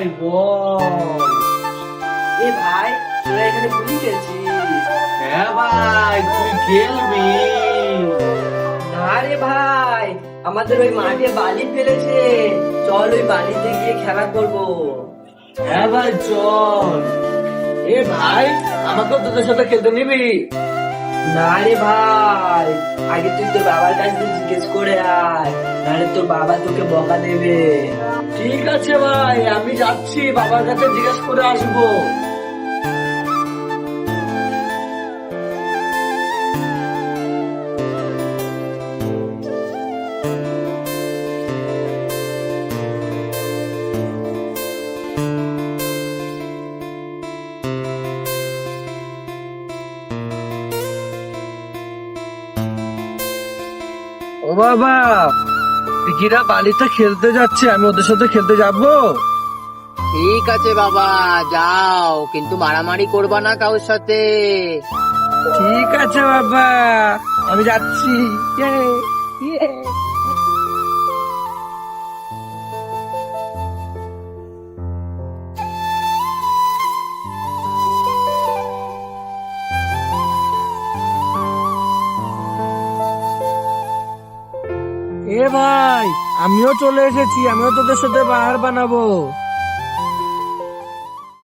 ভাই বল। এ ভাই, তোরা এখানে গুলি খেলছিস? হ্যাঁ ভাই, তুই খেলবি? না রে ভাই, আমাদের ওই মাঠে বালি ফেলেছে, চল ওই বালিতে গিয়ে খেলা করবো। হ্যাঁ ভাই চল। এ ভাই, আমাকেও তোদের সাথে খেলতে নিবি? না রে ভাই, আগে তুই তোর বাবার কাছে জিজ্ঞেস করে আয়, নাহলে তোর বাবা তোকে বকা দেবে। ঠিক আছে ভাই, আমি যাচ্ছি, বাবার কাছে জিজ্ঞেস করে আসবো। ও বাবা, দিঘিরা বালিতে খেলতে যাচ্ছে, আমি ওদের সাথে খেলতে যাবো? ঠিক আছে বাবা, যাও, কিন্তু মারামারি করবা না কারোর সাথে। ঠিক আছে বাবা, আমি যাচ্ছি। ইয়ে, ইয়ে। এ ভাই, আমিও চলে এসেছি, আমিও তোদের সাথে বাহার বানাবো।